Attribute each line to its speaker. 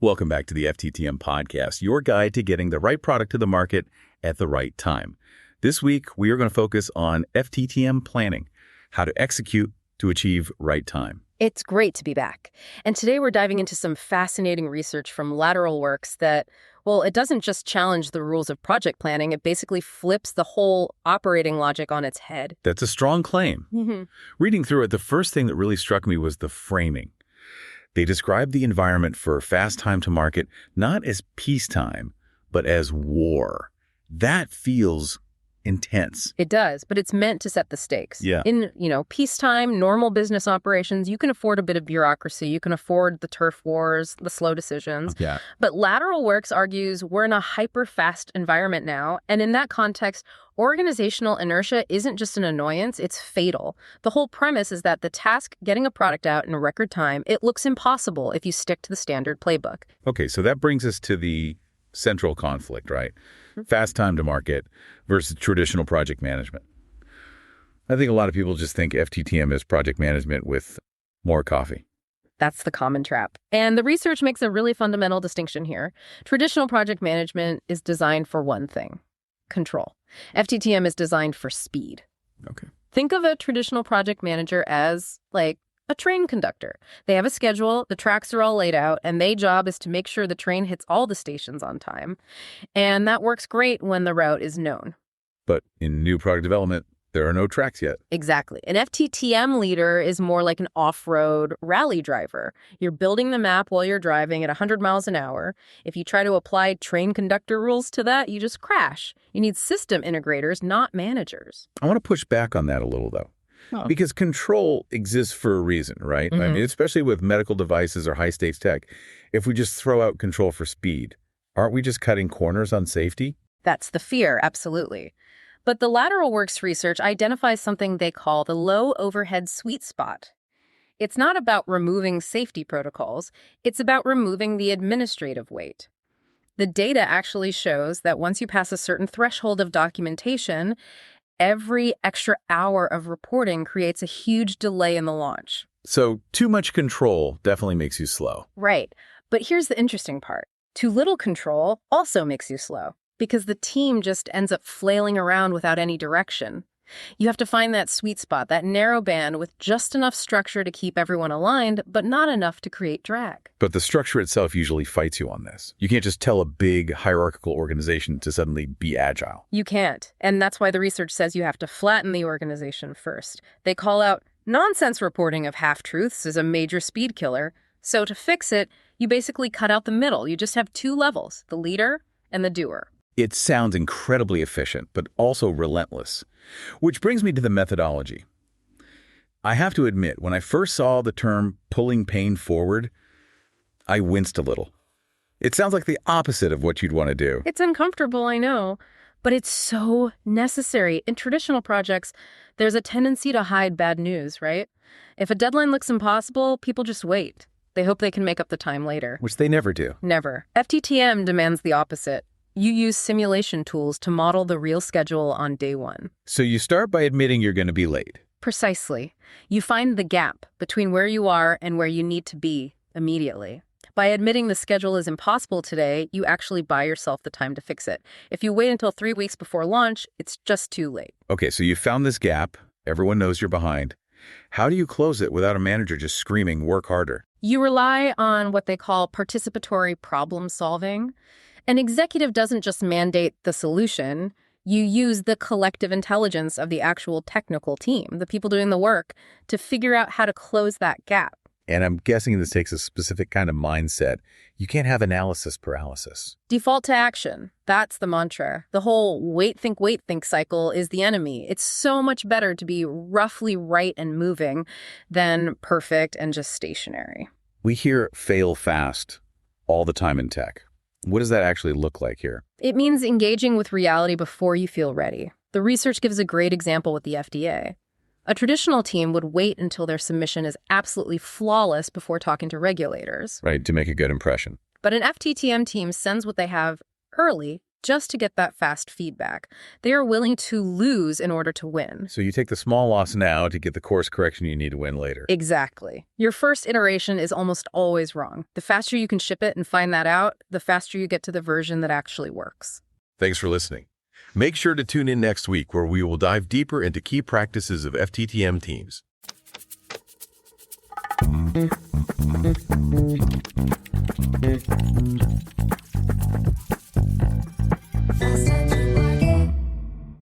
Speaker 1: Welcome back to the FTTM podcast, your guide to getting the right product to the market at the right time. This week, we are going to focus on FTTM planning, how to execute to achieve right time.
Speaker 2: It's great to be back. And today we're diving into some fascinating research from lateralworks that, well, it doesn't just challenge the rules of project planning, it basically flips the whole operating logic on its head.
Speaker 1: That's a strong claim. Reading through it, the first thing that really struck me was the framing. They described the environment for fast time to market not as peacetime, but as war. That feels intense.
Speaker 2: It does, but it's meant to set the stakes.
Speaker 1: Yeah.
Speaker 2: In, peacetime, normal business operations, you can afford a bit of bureaucracy. You can afford the turf wars, the slow decisions.
Speaker 1: Yeah.
Speaker 2: But lateralworks argues we're in a hyper-fast environment now, and in that context, organizational inertia isn't just an annoyance, it's fatal. The whole premise is that the task, getting a product out in a record time, it looks impossible if you stick to the standard playbook.
Speaker 1: Okay, so that brings us to the central conflict, right? Fast time to market versus traditional project management. I think a lot of people just think FTTM is project management with more coffee.
Speaker 2: That's the common trap. And the research makes a really fundamental distinction here. Traditional project management is designed for one thing: control. FTTM is designed for speed.
Speaker 1: Okay.
Speaker 2: Think of a traditional project manager as like a train conductor. They have a schedule, the tracks are all laid out, and their job is to make sure the train hits all the stations on time. And that works great when the route is known.
Speaker 1: But in new product development, there are no tracks yet.
Speaker 2: Exactly. An FTTM leader is more like an off-road rally driver. You're building the map while you're driving at 100 miles an hour. If you try to apply train conductor rules to that, you just crash. You need system integrators, not managers.
Speaker 1: I want to push back on that a little, though. Because control exists for a reason, right? I mean, especially with medical devices or high-stakes tech. If we just throw out control for speed, aren't we just cutting corners on safety?
Speaker 2: That's the fear, absolutely. But the lateralworks research identifies something they call the low overhead sweet spot. It's not about removing safety protocols. It's about removing the administrative weight. The data actually shows that once you pass a certain threshold of documentation, every extra hour of reporting creates a huge delay in the launch.
Speaker 1: So too much control definitely makes you slow.
Speaker 2: Right. But here's the interesting part. Too little control also makes you slow because the team just ends up flailing around without any direction. You have to find that sweet spot, that narrow band with just enough structure to keep everyone aligned, but not enough to create drag.
Speaker 1: But the structure itself usually fights you on this. You can't just tell a big hierarchical organization to suddenly be agile.
Speaker 2: You can't. And that's why the research says you have to flatten the organization first. They call out nonsense reporting of half-truths as a major speed killer. So to fix it, you basically cut out the middle. You just have two levels, the leader and the doer.
Speaker 1: It sounds incredibly efficient, but also relentless. Which brings me to the methodology. I have to admit, when I first saw the term pulling pain forward, I winced a little. It sounds like the opposite of what you'd want to do.
Speaker 2: It's uncomfortable, I know, but it's so necessary. In traditional projects, there's a tendency to hide bad news, right? If a deadline looks impossible, people just wait. They hope they can make up the time later.
Speaker 1: Which they never do.
Speaker 2: Never. FTTM demands the opposite. You use simulation tools to model the real schedule on day one.
Speaker 1: So you start by admitting you're going to be late.
Speaker 2: Precisely. You find the gap between where you are and where you need to be immediately. By admitting the schedule is impossible today, you actually buy yourself the time to fix it. If you wait until 3 weeks before launch, it's just too late.
Speaker 1: Okay, so you found this gap. Everyone knows you're behind. How do you close it without a manager just screaming, work harder?
Speaker 2: You rely on what they call participatory problem solving. An executive doesn't just mandate the solution. You use the collective intelligence of the actual technical team, the people doing the work, to figure out how to close that gap.
Speaker 1: And I'm guessing this takes a specific kind of mindset. You can't have analysis paralysis.
Speaker 2: Default to action. That's the mantra. The whole wait, think cycle is the enemy. It's so much better to be roughly right and moving than perfect and just stationary.
Speaker 1: We hear fail fast all the time in tech. What does that actually look like here?
Speaker 2: It means engaging with reality before you feel ready. The research gives a great example with the FDA. A traditional team would wait until their submission is absolutely flawless before talking to regulators.
Speaker 1: Right, to make a good impression.
Speaker 2: But an FTTM team sends what they have early just to get that fast feedback. They are willing to lose in order to win.
Speaker 1: So you take the small loss now to get the course correction you need to win later.
Speaker 2: Exactly. Your first iteration is almost always wrong. The faster you can ship it and find that out, the faster you get to the version that actually works.
Speaker 3: Thanks for listening. Make sure to tune in next week where we will dive deeper into key practices of FTTM teams.